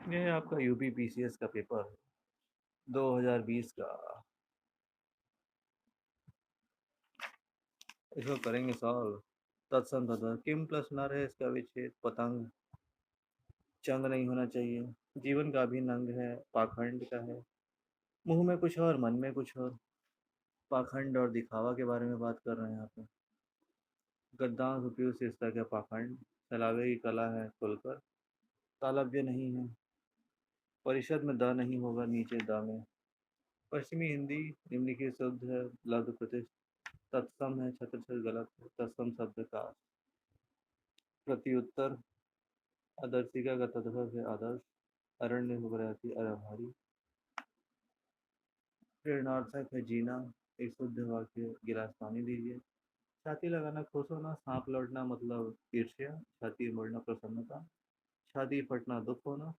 ये है आपका यूपी पीसीएस का पेपर 2020 का। इसको करेंगे सॉल्व। तत्सम तथा किम प्लस नर है इसका विच्छेद पतंग चंग नहीं होना चाहिए। जीवन का भी नंग है पाखंड का है। मुंह में कुछ और मन में कुछ और। पाखंड और दिखावा के बारे में बात कर रहे हैं यहाँ पे। गद्दांश उपयुक्त शीर्षक है पाखंड। चलावे की कला है खुलकर। तालव्य नहीं है। परिषद में द नहीं होगा नीचे द में। पश्चिमी हिंदी निम्नलिखित शब्द है लब्ध प्रतिष्ठ। तत्सम है छत्र छत्र गलत है तत्सम शब्द का प्रत्युत्तर। आदर्शिका का तत्व है आदर्श। अरण्य होकर आती अभारी। प्रेरणार्थक है जीना। एक शुद्ध वाक्य गिलास पानी दीजिए। छाती लगाना खुश होना सांप लौटना मतलब ईर्ष्या। छाती मोड़ना प्रसन्नता। छाती फटना दुख होना।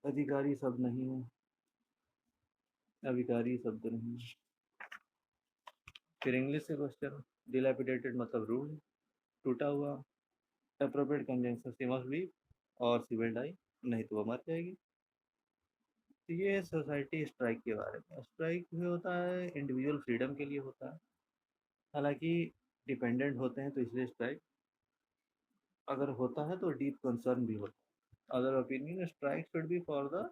अधिकारी शब्द नहीं है। अविकारी शब्द नहीं है। फिर इंग्लिश से क्वेश्चन। डिलैपिडेटेड मतलब रूड टूटा हुआ। Appropriate conjunction C must be और सिविल डाई नहीं तो वो मर जाएगी। तो ये है सोसाइटी स्ट्राइक के बारे में। स्ट्राइक भी होता है इंडिविजुअल फ्रीडम के लिए होता है। हालांकि डिपेंडेंट होते हैं तो इसलिए स्ट्राइक अगर होता है तो डीप कंसर्न भी होता है। Other opinion strike should be for the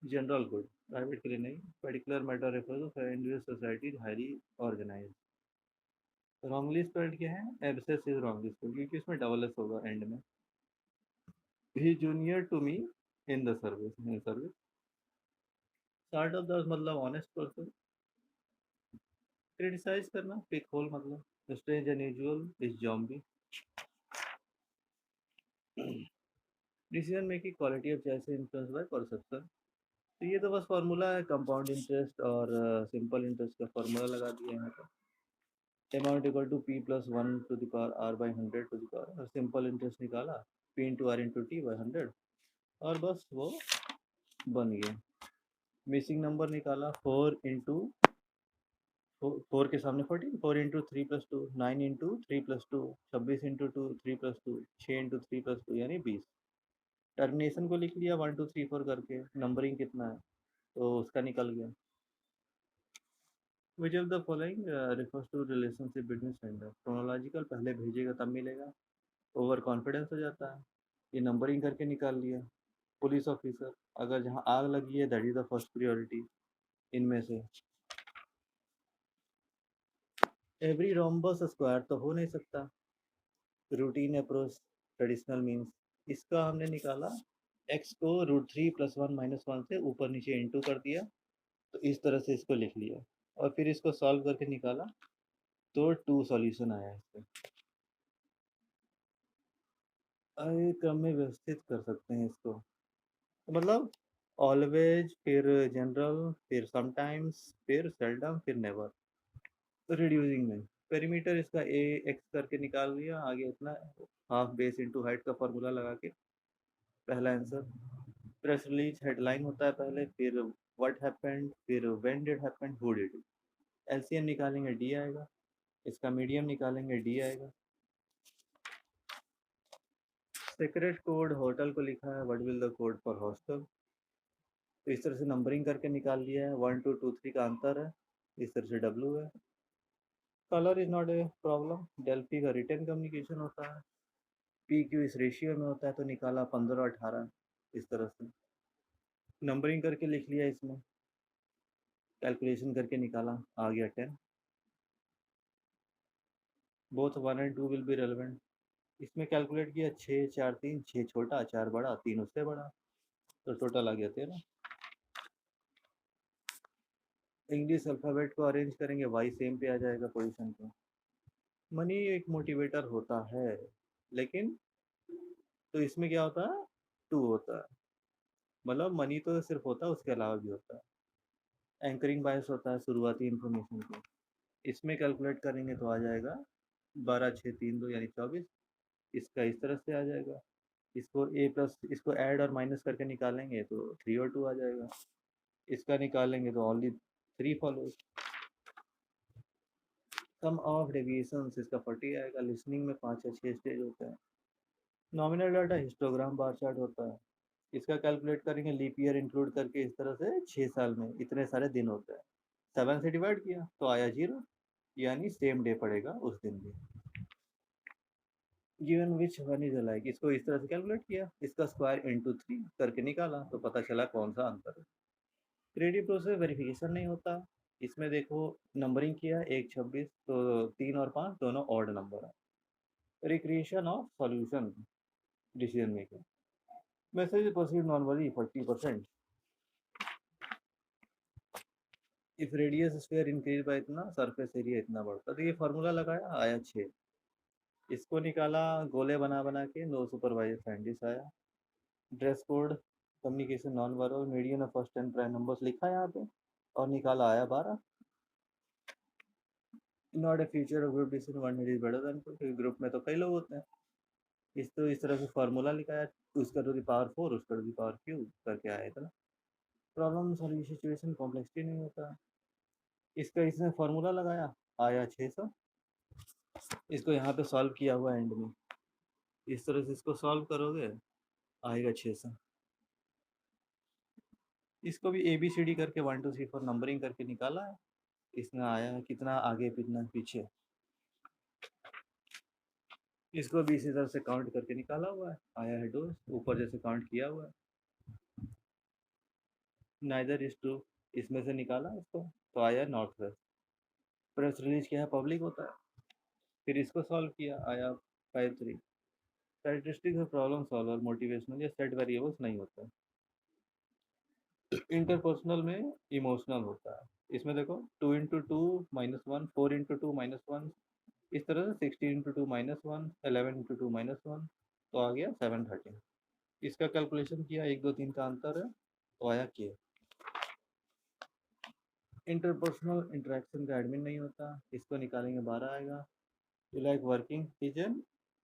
general good private के लिए नहीं। Particular matter refer to individual society highly organise. Wrongly spelled क्या है एब्सेस इज रॉन्गली स्पेल्ड क्योंकि इसमें डबल एस होगा एंड में। He junior to me in the service. Start of the मतलब ऑनेस्ट पर्सन। क्रिटिसाइज करना पिक होल मतलब strange unusual is zombie. Decision making quality of choice influence by perception. तो ये तो बस फार्मूला है कंपाउंड इंटरेस्ट और सिंपल इंटरेस्ट का फार्मूला लगा दिया है यहाँ पे। Amount equal to P plus one to the power R by hundred to the power और सिंपल इंटरेस्ट निकाला P into R into T by hundred और बस वो बन गया। मिसिंग नंबर निकाला फोर इंटू फोर के सामने fourteen four into three plus two nine into three plus two 26 into 2 3 plus 2 6 into 3 plus 2 यानी 20। टर्मिनेशन को लिख लिया 1 2 3 4 करके नंबरिंग कितना है तो उसका निकल गया। Which of the following refers to relationship between standard chronological पहले भेजेगा तब मिलेगा। ओवर कॉन्फिडेंस हो जाता है। ये नंबरिंग करके निकाल लिया। पुलिस ऑफिसर अगर जहाँ आग लगी है that is the first priority इनमें से। एवरी रोम्बस स्क्वायर तो हो नहीं सकता। रूटीन अप्रोच ट्रेडिशनल मीन्स इसका हमने निकाला एक्स को √3 + 1 - 1 से ऊपर नीचे इंटू कर दिया तो इस तरह से इसको लिख लिया और फिर इसको सॉल्व करके निकाला तो 2 सॉल्यूशन आया इसका। अरे क्रम में व्यवस्थित कर सकते हैं इसको तो मतलब ऑलवेज फिर जनरल फिर समटाइम्स फिर सेल्डम फिर नेवर। रिड्यूसिंग में पेरीमीटर इसका ए एक्स करके निकाल लिया आगे इतना हाफ बेस इंटू हाइट का फॉर्मूला लगा के पहला आंसर। प्रेस रिलीज हेडलाइन होता है पहले फिर व्हाट हैपेंड फिर when did happened who did it. LCM निकालेंगे डी आएगा। इसका मीडियम निकालेंगे डी आएगा। सीक्रेट कोड होटल को लिखा है what will the code for hostel. तो इस तरह से नंबरिंग करके निकाल लिया है 1 2 2 3 का अंतर है। इस तरह से डब्ल्यू है। Colour is not a problem Delphi का रिटर्न कम्युनिकेशन होता है। पी क्यू इस रेशियो में होता है तो निकाला 15 18 इस तरह से नंबरिंग करके लिख लिया इसमें कैलकुलेशन करके निकाला आ गया 10। Both 1 and 2 will be relevant. इसमें कैलकुलेट किया 6 4 3 6 छोटा 4 बड़ा 3 उससे बड़ा तो टोटल आ गया 13। इंग्लिश अल्फ़ाबेट को अरेंज करेंगे वाई सेम पे आ जाएगा पोजीशन पे। मनी एक मोटिवेटर होता है लेकिन तो इसमें क्या होता है 2 होता है मतलब मनी तो सिर्फ होता है उसके अलावा भी होता है। एंकरिंग बायस होता है शुरुआती इन्फॉर्मेशन को। इसमें कैलकुलेट करेंगे तो आ जाएगा 12 6 3 2 यानी 24। इसका इस तरह से आ जाएगा। इसको ए प्लस इसको ऐड और माइनस करके निकालेंगे तो 3 और 2 आ जाएगा। इसका निकालेंगे तो only 3 follows. Sum of deviation इसका 40 आएगा। लिसनिंग में 5 या 6 स्टेज होते हैं। Nominal data histogram bar chart होता है। इसका कैलकुलेट करेंगे लीप ईयर इंक्लूड करके, इस तरह से 6 साल में इतने सारे दिन होते हैं। 7 से डिवाइड किया तो आया 0, यानी सेम डे पड़ेगा उस दिन भी। Given which one is alike, इसको इस तरह से कैलकुलेट किया, इसका स्क्वायर इंटू 3 करके निकाला तो पता चला कौन सा आंसर है। क्रेडिट प्रोसेस वेरिफिकेशन नहीं होता। इसमें देखो नंबरिंग किया 1 26, तो 3 और 5 दोनों ऑड नंबर है। Recreation of solution decision making, message proceed normally 40%। If radius square increase by इतना, सरफेस एरिया इतना बढ़ता। तो ये फार्मूला लगाया, आया 6। इसको निकाला गोले बना बना के, नो सुपरवाइजर साइंटिस्ट आया। Dress code communication non verbal medium of first and prime numbers लिखा यहाँ पे, और निकाला आया 12। Not a feature of group decision, one is better than two, क्योंकि ग्रुप में तो कई लोग होते हैं। इस तरह से फार्मूला लिखाया, उसका टू द पावर 4, उसका टू द पावर क्यूब करके आया इतना। प्रॉब्लम सॉल्यूशन सिचुएशन कॉम्प्लेक्सिटी नहीं होता। इसका इसने फार्मूला लगाया, आया 600। इसको यहाँ पे सॉल्व किया हुआ एंड में, इस तरह से इसको सॉल्व करोगे आएगा 600। इसको भी ABCD करके 1 2 3 4 नंबरिंग करके निकाला है। इसमें आया कितना आगे कितना पीछे, इसको भी इसी तरह से काउंट करके निकाला हुआ है, आया है 2, ऊपर जैसे काउंट किया हुआ है। नाइदर इज ट्रू, इसमें से निकाला इसको तो आया नॉर्थ वेस्ट। प्रेस रिलीज क्या है, पब्लिक होता है। फिर इसको सॉल्व किया, आया 5 3। Characteristics of problem solver motivational या सेट वेरिएबल्स नहीं होता। इंटरपर्सनल में इमोशनल होता है। इसमें देखो 2 इंटू टू -1, 4 इंटू टू -1, इस तरह से 16 इंटू टू -1, 11 इंटू टू -1, तो आ गया 713। इसका कैलकुलेशन किया, 1 2 3 का अंतर है तो आया के। इंटरपर्सनल इंटरेक्शन का एडमिन नहीं होता, इसको निकालेंगे 12 आएगा। You like working kitchen,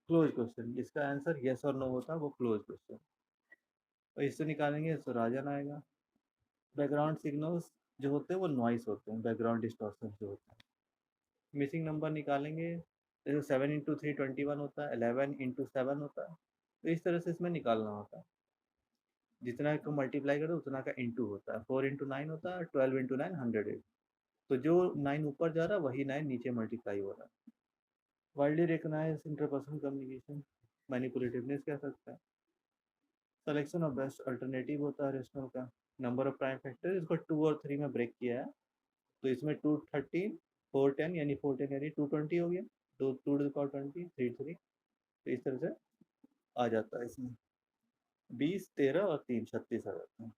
close question, इसका आंसर यस और नो होता, वो क्लोज क्वेश्चन। और इससे निकालेंगे तो राजन आएगा। बैकग्राउंड सिग्नल्स जो होते हैं वो नॉइस होते हैं, बैकग्राउंड डिस्टॉर्शन जो होता है। मिसिंग नंबर निकालेंगे, जैसे 7 इंटू 3 21 होता है, 11 इंटू 7 होता है, तो इस तरह से इसमें निकालना होता है। जितना को मल्टीप्लाई करो उतना का इंटू होता है। 4 इंटू 9 होता है, 12 इंटू 9 108, तो जो 9 ऊपर जा रहा है वही 9 नीचे मल्टीप्लाई हो रहा है। वाइडली रिकॉग्नाइज्ड इंटरपर्सनल कम्युनिकेशन मैनिपुलेटिवनेस कह सकता है। सिलेक्शन ऑफ बेस्ट अल्टरनेटिव होता है रेशनल का। नंबर ऑफ प्राइम फैक्टर, इसको 2 और 3 में ब्रेक किया है, तो इसमें 2 13 4 10 यानी 4 10 यानी 220 हो गया, 2 2 टू द पावर 20 3 3, तो इस तरह से आ जाता है। इसमें 20 13 और 3 36 आ जाता है।